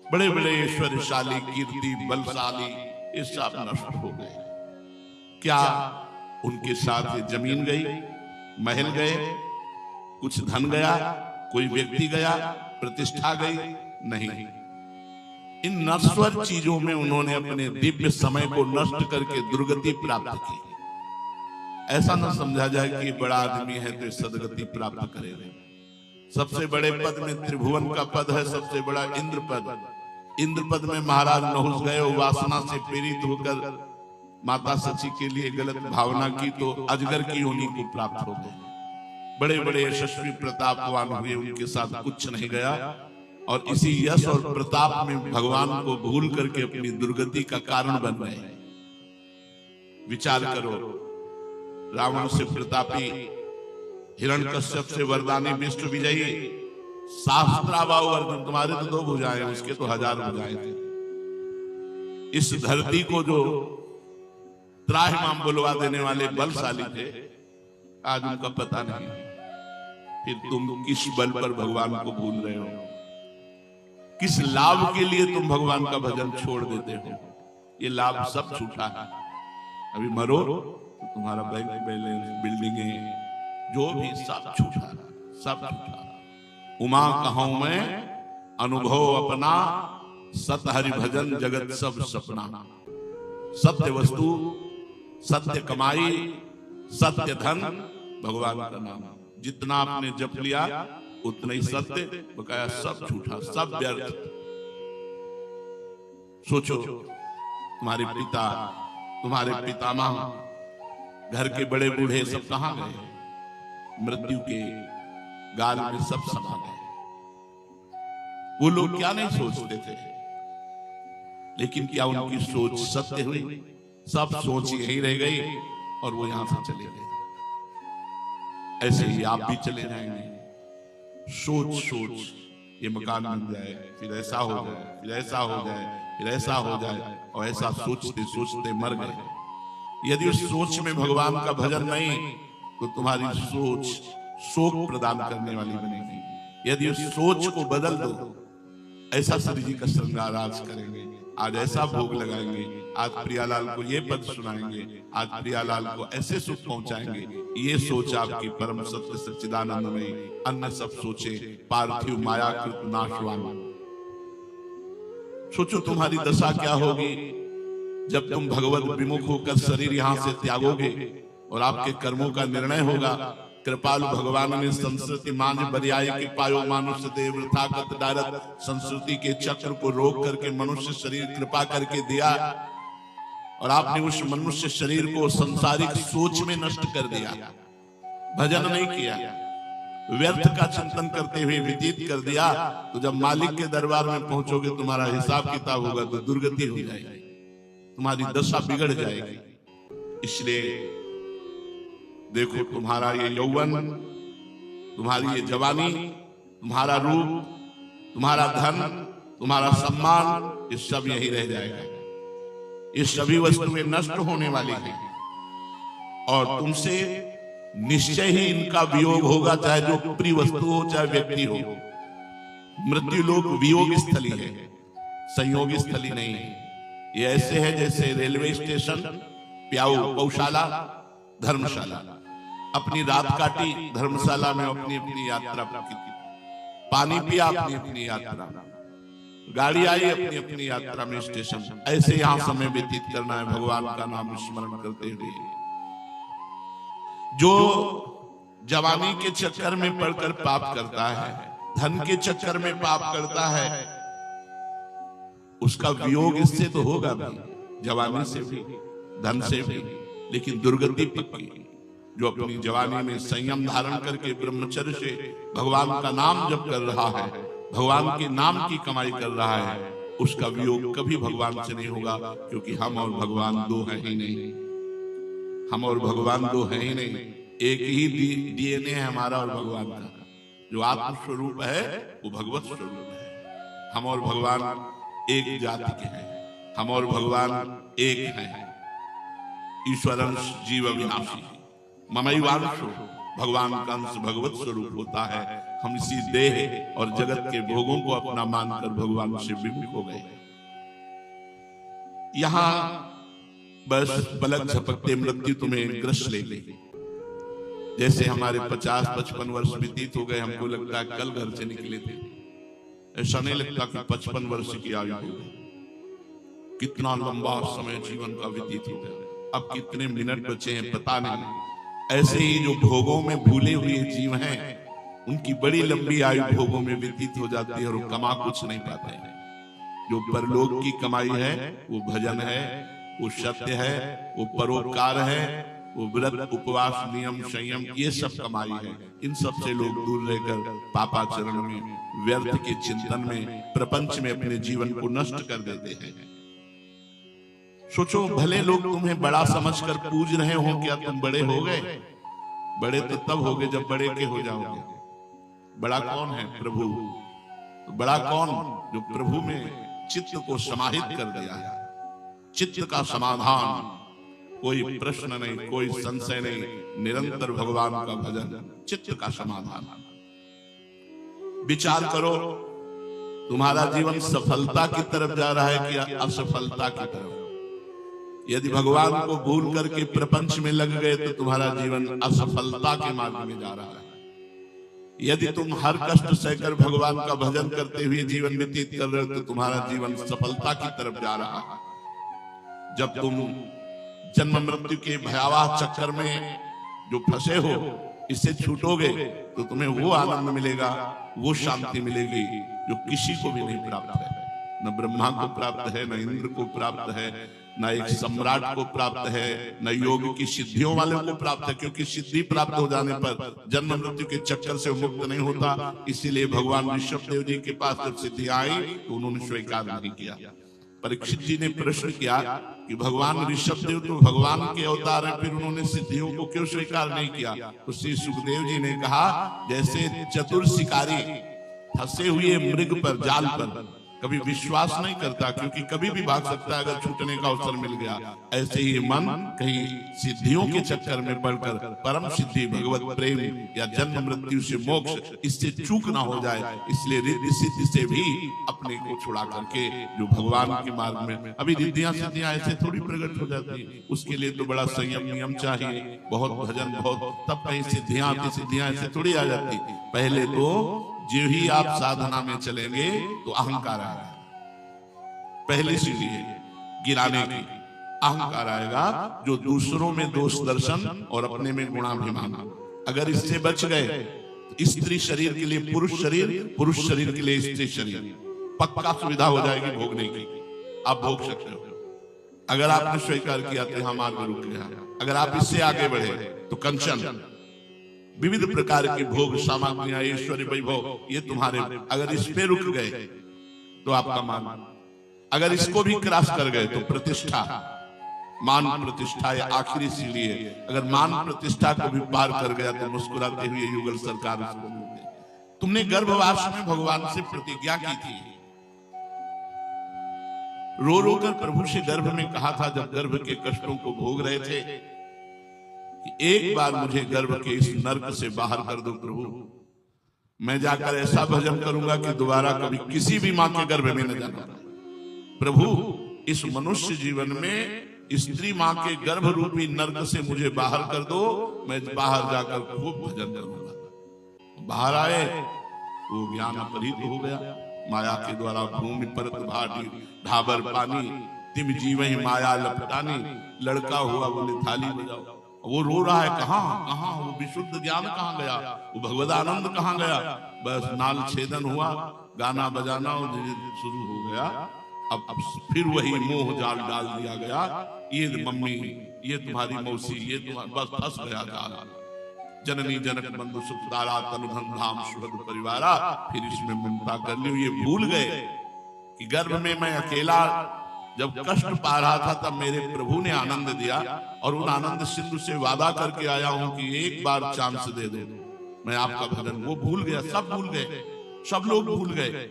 Speaker 2: बड़े बड़े ऐश्वर्यशाली, कीर्ति बलशाली, ये सब नष्ट हो गए। क्या उनके साथ जमीन गई, महल गए, कुछ धन गया, कोई व्यक्ति गया, प्रतिष्ठा गई? नहीं। इन नश्वर चीजों में उन्होंने अपने दिव्य समय को नष्ट करके दुर्गति प्राप्त की। ऐसा न समझा जाए कि बड़ा आदमी है तो सदगति प्राप्त करेगा। सबसे बड़े पद में त्रिभुवन का पद है, सबसे बड़ा इंद्र पद। इंद्र पद में महाराज नहुस गए, वासना से पीड़ित होकर माता सची के लिए गलत भावना की तो अजगर की योनि को प्राप्त हो गए। बड़े बड़े यशस्वी प्रतापवान हुए, उनके साथ कुछ नहीं गया, और इसी यश और प्रताप में भगवान को भूल करके अपनी दुर्गति का कारण बन गए। विचार करो, रावण से प्रतापी, हिरण्यकश्यप से वरदानी, विष्णु विजयी, सहस्त्राबाहु वर्धन, तुम्हारे तो 2 भुजाएं, उसके तो 1000 भुजाएं थे। इस धरती को जो त्राहिमाम बुलवा देने वाले बलशाली थे, आज उनका पता नहीं। फिर तुम किस बल पर भगवान को भूल रहे हो? किस लाभ के लिए तुम भगवान का भजन छोड़ देते हो? ये लाभ सब छूटा है। अभी मरो तो तुम्हारा बैंक बैलेंस, बिल्डिंगें, जो भी सब छूटा, सब छूटा। उमा कहूं मैं अनुभव अपना, सत हरि भजन जगत सब सपना। सत्य वस्तु, सत्य कमाई, सत्य धन, भगवान का नाम। जितना आपने जप लिया उतना ही सत्य, बकाया सब झूठा, सब व्यर्थ। सोचो, तुम्हारे पिता, तुम्हारे पितामह, घर के बड़े बूढ़े सब कहां गए? मृत्यु के गाल में सब समा गए। वो लोग क्या नहीं सोचते थे, लेकिन क्या उनकी सोच सत्य हुई? सब सोच यही रह गई और वो यहां से चले गए। ऐसे ही आप भी चले जाएंगे। सोच ये मकान बन जाए, फिर ऐसा हो जाए, फिर ऐसा हो जाए, फिर ऐसा हो जाए, और ऐसा सोचते सोचते मर गए। यदि उस सोच में भगवान का भजन नहीं तो तुम्हारी सोच शोक प्रदान करने वाली बनेगी। यदि उस सोच को बदल दो, ऐसा श्री जी का श्रृंगार आज करेंगे, आज ऐसा भोग लगाएंगे, आज प्रियालाल को ये पद सुनाएंगे, आज प्रियालाल को ऐसे सुख पहुंचाएंगे। ये सोच आपकी परम सत्य सच्चिदानंद में, अन्य सब सोचे पार्थिव माया कृत नाशवान। सोचो तुम्हारी दशा क्या होगी जब तुम भगवत विमुख होकर शरीर यहां से त्यागोगे और आपके कर्मों का निर्णय होगा। कृपालु भगवान ने संस्कृति मान बरियाई के पायो मनुष्य देव वृथागत डारत, संस्कृति के चक्र को रोक करके मनुष्य शरीर कृपा करके दिया और आपने उस मनुष्य शरीर को संसारिक सोच में नष्ट कर दिया। भजन नहीं किया, व्यर्थ का चिंतन करते हुए व्यतीत कर दिया। तो जब मालिक के दरबार में पहुंचोगे तुम्हारा हिसाब किताब होगा तो दुर्गति हो जाएगी, तुम्हारी दशा बिगड़ जाएगी। इसलिए देखो, तुम्हारा ये यौवन, तुम्हारी ये जवानी, तुम्हारा रूप, तुम्हारा धन, तुम्हारा सम्मान, ये सब यही रह जाएगा। ये सभी वस्तुएं नष्ट होने वाली हैं और तुमसे निश्चय ही इनका वियोग होगा, चाहे जो प्रिय वस्तु हो चाहे व्यक्ति हो। मृत्यु लोक वियोग स्थली है, संयोग स्थली नहीं है। ये ऐसे है जैसे रेलवे स्टेशन, प्याऊ, गौशाला, धर्मशाला। अपनी रात काटी धर्मशाला में, अपनी अपनी यात्रा की, पानी पिया अपनी अपनी यात्रा, गाड़ी आई अपनी अपनी यात्रा में स्टेशन। ऐसे यहां समय व्यतीत करना है भगवान का नाम स्मरण करते हुए। जो जवानी के चक्कर में पड़कर पाप करता है, धन के चक्कर में पाप करता है, उसका वियोग इससे तो होगा भी, जवानी से भी, धन से भी, लेकिन दुर्गति पक्की। जो अपनी जवानी में संयम धारण करके ब्रह्मचर्य से भगवान का नाम जप कर रहा है, भगवान के नाम की कमाई कर रहा है, उसका वियोग कभी भगवान से नहीं होगा। क्योंकि हम और भगवान दो हैं ही नहीं, हम और भगवान दो हैं ही नहीं, एक ही डीएनए है हमारा और भगवान का। जो आत्म स्वरूप है वो भगवत स्वरूप है। हम और भगवान एक जाति के हैं, हम और भगवान एक हैं। ईश्वरंश जीव अविनाशी, ममैवांशो, भगवान का अंश भगवत स्वरूप होता है। हम इसी देह और जगत के भोगों को अपना मानकर भगवान से विमुख हो गए। यहां बस पलक झपकते मृत्यु तुम्हें ग्रस ले गई। जैसे हमारे 50-55 वर्ष व्यतीत हो गए, हमको लगता है कल घर से निकले थे। ऐसा नहीं लगता कि 55 वर्ष की आयु हो गई। कितना लंबा समय जीवन का व्यतीत हो गया। अब कितने मिनट बचे हैं पता नहीं। ऐसे ही जो भोगों में भूले हुए जीव हैं, उनकी बड़ी लंबी आयु भोगों में व्यतीत हो जाती है और वो कमा कुछ नहीं पाते हैं। जो परलोक की कमाई है वो भजन है, वो सत्य है, वो परोपकार है, वो व्रत, उपवास, नियम, संयम, ये सब कमाई है। इन सब से लोग दूर रहकर पापाचरण में, व्यर्थ के चिंतन में, प्रपंच में अपने जीवन को नष्ट कर देते हैं। सोचो, भले लोग तुम्हें बड़ा समझकर पूज रहे हो, क्या तुम बड़े हो गए? बड़े तो तब हो गए जब बड़े के हो जाओगे। बड़ा कौन है? प्रभु। बड़ा कौन? जो प्रभु में चित्त को समाहित कर दिया है। चित्त का समाधान, कोई प्रश्न नहीं, कोई संशय नहीं, निरंतर भगवान का भजन, चित्त का समाधान। विचार करो, तुम्हारा जीवन सफलता की तरफ जा रहा है कि असफलता की तरफ? यदि भगवान को भूल करके प्रपंच में लग गए तो तुम्हारा जीवन असफलता के मार्ग में जा रहा है। यदि तुम हर कष्ट सहकर भगवान का भजन करते हुए जीवन व्यतीत कर रहे हो तो तुम्हारा जीवन सफलता की तरफ जा रहा है। जब तुम जन्म मृत्यु के भयावह चक्कर में जो फंसे हो, इससे छूटोगे तो तुम्हें वो आनंद मिलेगा, वो शांति मिलेगी जो किसी को भी नहीं प्राप्त है। न ब्रह्मा को प्राप्त है, न इंद्र को प्राप्त है, न एक सम्राट को प्राप्त है, न योग की सिद्धियों वाले को प्राप्त है। क्योंकि सिद्धि प्राप्त हो जाने पर जन्म मृत्यु के चक्कर से मुक्त नहीं होता। इसीलिए भगवान ऋषभ देव जी के पास जब सिद्धि आई तो उन्होंने स्वीकार नहीं किया। परीक्षित जी ने प्रश्न किया कि भगवान ऋषभ देव तो भगवान के अवतार है, फिर उन्होंने सिद्धियों को क्यों स्वीकार नहीं किया? तो श्री सुखदेव जी ने कहा, जैसे चतुर शिकारी फंसे हुए मृग पर, जाल पर कभी विश्वास नहीं करता क्योंकि कभी भी भाग सकता है अगर छूटने का अवसर मिल गया, ऐसे ही मन कहीं सिद्धियों के चक्कर में पड़कर परम सिद्धि, भगवत प्रेम या जन्म मृत्यु से मोक्ष, इससे चूक ना हो जाए, इसलिए रिद्धि सिद्धि से भी अपने को छुड़ा करके जो भगवान के मार्ग में, अभी रिद्धियां सिद्धियां ऐसे थोड़ी प्रकट हो जाती है, उसके लिए तो बड़ा संयम नियम चाहिए, बहुत भजन, बहुत, तब कहीं सिद्धियां आती, सिद्धियां ऐसे थोड़ी आ जाती। पहले तो जो ही आप साधना में चलेंगे तो अहंकार आएगा, पहली सीढ़ी है गिराने की, अहंकार आएगा जो दूसरों में दोष दर्शन और अपने में गुणाभिमान, अगर इससे बच गए तो स्त्री शरीर के लिए पुरुष शरीर, पुरुष शरीर के लिए स्त्री शरीर, पक्का सुविधा हो जाएगी भोगने की, आप भोग सकते हो। अगर आपने स्वीकार किया तो हम आगे रुक गया। अगर आप इससे आगे बढ़े तो कंचन, विविध प्रकार की भोग सामग्रियां, ऐश्वर्य वैभव, ये तुम्हारे, अगर इस पे रुक गए तो आपका मान, अगर इसको भी क्रॉस कर गए तो प्रतिष्ठा, मान प्रतिष्ठा या आखिरी, इसीलिए अगर मान प्रतिष्ठा को भी पार कर गया तो मुस्कुराते हुए युगल सरकार उसको मिलते। तुमने गर्भवास में भगवान से प्रतिज्ञा की थी, रो रो कर प्रभु से गर्भ में कहा था जब गर्भ के कष्टों को भोग रहे थे कि एक बार मुझे गर्भ के इस नर्क से बाहर कर दो प्रभु, मैं जाकर ऐसा भजन करूंगा कि दोबारा कभी किसी भी मां के गर्भ में न जाना। प्रभु इस मनुष्य जीवन में स्त्री मां के गर्भ रूपी नर्क से मुझे बाहर कर दो, मैं बाहर जाकर खूब भजन करूंगा। बाहर आए, वो ज्ञान अपहृत हो गया, माया के द्वारा भूमि परत भाटी ढाबर पानी, तिम जीवहि माया लपटानी, लड़का हुआ बोले थाली बजाओ। वो रो रहा है, कहाँ वो विशुद्ध ज्ञान कहाँ गया, वो भगवद आनंद कहाँ गया। बस नाल छेदन हुआ, गाना बजाना शुरू हो गया। अब फिर वही मोह जाल डाल दिया गया, ये मम्मी, ये तुम्हारी मौसी, ये तुम्हारा, बस फंस गया जाल। जननी जनक बंधु सुखदारा तनु धन धाम सुहृद परिवारा, फिर इसमें ममता कर ली। ये भूल गए कि गर्भ में मैं अकेला जब कष्ट पा रहा था तब मेरे प्रभु ने आनंद दिया, और उन आनंद सिंधु से वादा करके आया हूं कि एक बार चांस दे दो, मैं आपका भजन। वो भूल गया, सब भूल गए, सब लोग भूल गए।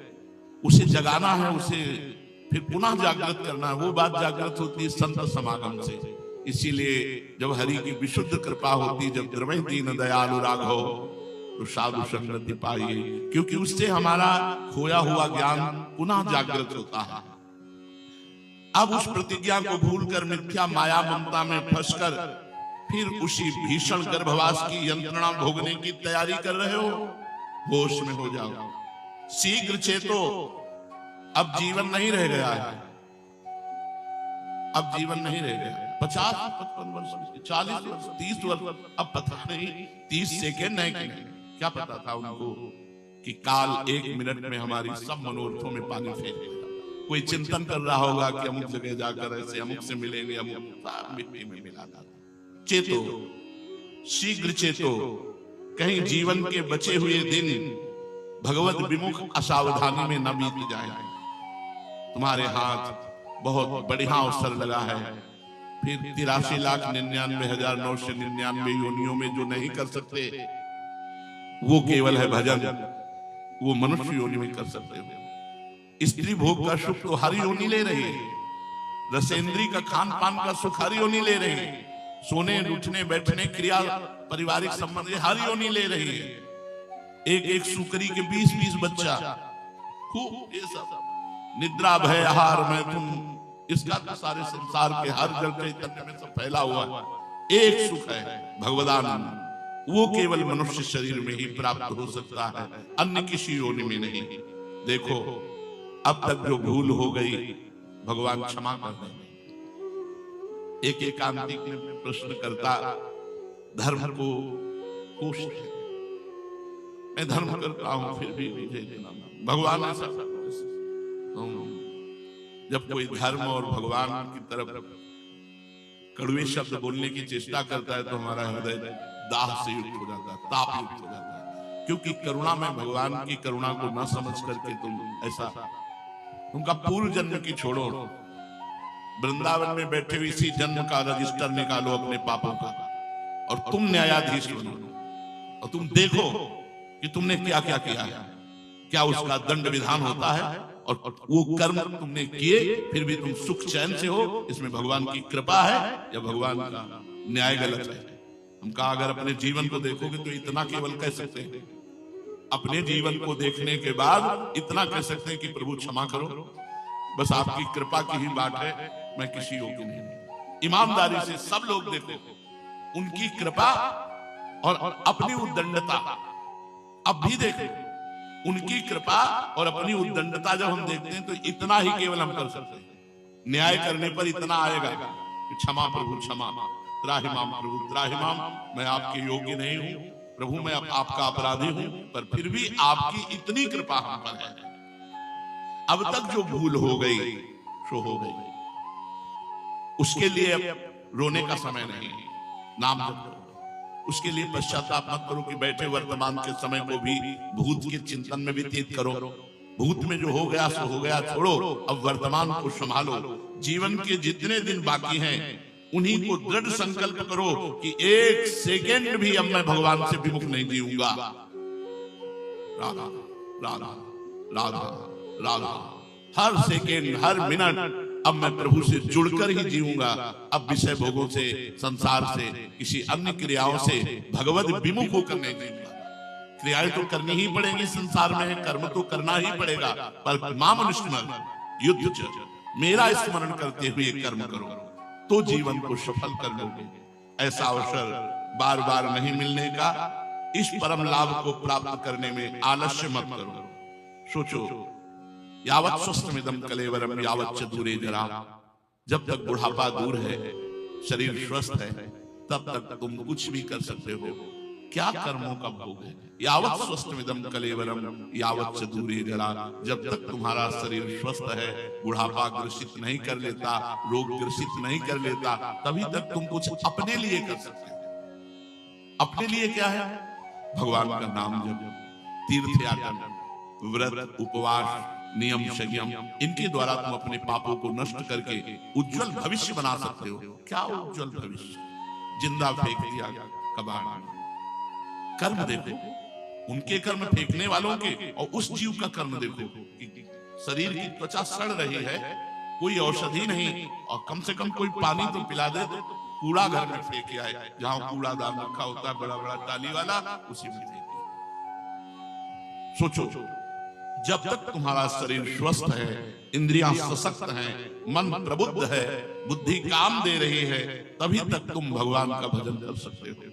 Speaker 2: उसे जगाना है, उसे फिर पुनः जागृत करना है। वो बात जागृत होती है संत समागम से। इसीलिए जब हरि की विशुद्ध कृपा होती, जब द्रवै दीन दयालु राघव, तो साधु संगति पाइए, क्योंकि उससे हमारा खोया हुआ ज्ञान पुनः जागृत होता है। अब उस प्रतिज्ञा को भूलकर मिथ्या माया ममता में फंसकर फिर उसी भीषण गर्भवास की यंत्रणा भोगने की तैयारी कर रहे हो। होश में हो जाओ, शीघ्र चेतो, अब जीवन नहीं रह गया है, अब जीवन नहीं रह गया। 50, 55 वर्ष, 40 वर्ष, 30 वर्ष, अब पता नहीं 30 सेकेंड है कि नहीं। क्या पता था उनको कि काल 1 मिनट में हमारी सब मनोरथों में पानी फेर देगा। कोई चिंतन कर रहा होगा कि अमुक जगह जाकर ऐसे अमुक से मिलेंगे, अमुक मिट्टी में मिला था। चेतो, शीघ्र चेतो, कहीं जीवन के बचे हुए दिन भगवत विमुख असावधानी में न बीत जाए। तुम्हारे हाथ बहुत बढ़िया अवसर लगा है, फिर 83,99,999 योनियों में जो नहीं कर सकते वो केवल है भजन, वो मनुष्य योनि में कर सकते हो। स्त्री भोग का सुख तो हर योनि ले रही है, रसेंद्री का खान पान का सुख हर योनि ले रही है, सोने उठने बैठने क्रिया पारिवारिक संबंध हर योनि ले रही है। एक एक सुकरी के 20-20 बच्चा, खूब ये सब निद्रा भय आहार में तुम, इसका तो सारे संसार के हर जल चैतन्य में सब फैला हुआ है। एक सुख है भगवदानंद, वो केवल मनुष्य शरीर में ही प्राप्त हो सकता है, अन्य किसी योनि में नहीं। देखो अब तक जो भूल हो गई भगवान क्षमा कर दें। एक एकांतिक में प्रश्न करता, धर्म को कोष्ठ है, मैं धर्म करता हूं फिर भी मुझे भगवान ऐसा। जब कोई धर्म और भगवान की तरफ कड़वे शब्द बोलने की चेष्टा करता है तो हमारा हृदय दाह से युक्त हो जाता है, ताप युक्त हो जाता है। क्योंकि करुणा में भगवान की करुणा को न समझ करके तुम ऐसा, उनका पूर्व जन्म की छोड़ो, वृंदावन में बैठे हुए इसी जन्म का रजिस्टर निकालो अपने पापों का, और तुम न्यायाधीश बनो, और तुम देखो कि तुमने क्या क्या किया है, क्या उसका दंड विधान होता है, और वो कर्म तुमने किए फिर भी तुम सुख चैन से हो। इसमें भगवान की कृपा है या भगवान का न्याय गलत है। हम कहा अगर अपने जीवन को देखोगे तो इतना केवल कह सकते हैं, अपने जीवन को देखने के बाद इतना कह सकते हैं कि प्रभु क्षमा करो, बस आपकी कृपा की ही बात है, मैं किसी योग्य नहीं। ईमानदारी से सब लोग देखो, उनकी कृपा और अपनी उद्दंडता अब भी देखो, उनकी कृपा और अपनी उद्दंडता जब हम देखते हैं तो इतना ही केवल हम कर सकते हैं। न्याय करने पर इतना आएगा कि क्षमा प्रभु क्षमा, त्राहिमाम प्रभु त्राहिमाम, मैं आपके योग्य नहीं हूं, प्रभु मैं आपका अपराधी हूं, पर फिर भी आपकी इतनी कृपा हम पर है। अब तक जो भूल हो गई सो हो गई, उसके लिए अब रोने का समय नहीं, नाम जप करो। उसके लिए पश्चाताप मत करो कि बैठे वर्तमान के समय को भी भूत के चिंतन में व्यतीत करो। भूत में जो हो गया सो हो गया, छोड़ो, अब वर्तमान को संभालो। जीवन के जितने दिन बाकी हैं उन्हीं को दृढ़ संकल्प करो कि एक सेकेंड भी अब मैं भगवान से विमुख नहीं जीऊंगा। राधा राधा राधा राधा, हर सेकेंड हर मिनट अब मैं प्रभु से जुड़कर ही जीऊंगा। अब विषय भोगों से, संसार से, किसी अन्य क्रियाओं से भगवत विमुख होकर नहीं जीऊंगा। क्रियाएं तो करनी ही पड़ेगी, संसार में कर्म तो करना ही पड़ेगा, पर माम अनुस्मरण युद्ध च, मेरा स्मरण करते हुए कर्म करो तो जीवन को सफल कर लोगे। ऐसा अवसर बार बार नहीं मिलने का, इस परम लाभ को प्राप्त करने में आलस्य मत करो। सोचो, यावत् स्वस्थमिदं कलेवरम यावच्च दूरे जरा, जब तक बुढ़ापा दूर है, शरीर स्वस्थ है, तब तक तुम कुछ भी कर सकते हो। क्या कर्मों का भोग है। यावत् स्वस्थमिदं कलेवरम यावच्च दूरे जरा, जब तक तुम्हारा शरीर स्वस्थ है, बुढ़ापा ग्रसित नहीं कर लेता, रोग ग्रसित नहीं कर लेता, तभी तक तुम कुछ अपने लिए कर सकते हो। अपने लिए क्या है? भगवान का नाम जप, तीर्थ यात्रा, व्रत, उपवास, नियम, संयम, इनके द्वारा तुम अपने पापों को नष्ट करके उज्जवल भविष्य बना सकते हो। क्या उज्जवल भविष्य? जिंदा फेंक दिया कबाड़। कर्म देखो, उनके कर्म फेंकने वालों के, और उस जीव का कर्म देखो कि शरीर की त्वचा सड़ रही है, कोई औषधि नहीं, और कम से कम कोई पानी तो पिला दे, तो कूड़ा घर में फेंक आए, जहां कूड़ादान रखा होता है बड़ा बड़ा टाली वाला, उसी में फेंक। सोचो, जब तक तुम्हारा शरीर स्वस्थ है, इंद्रियां सशक्त हैं, मन प्रबुद्ध है, बुद्धि काम दे रही है, तभी तक तुम भगवान का भजन कर सकते हो।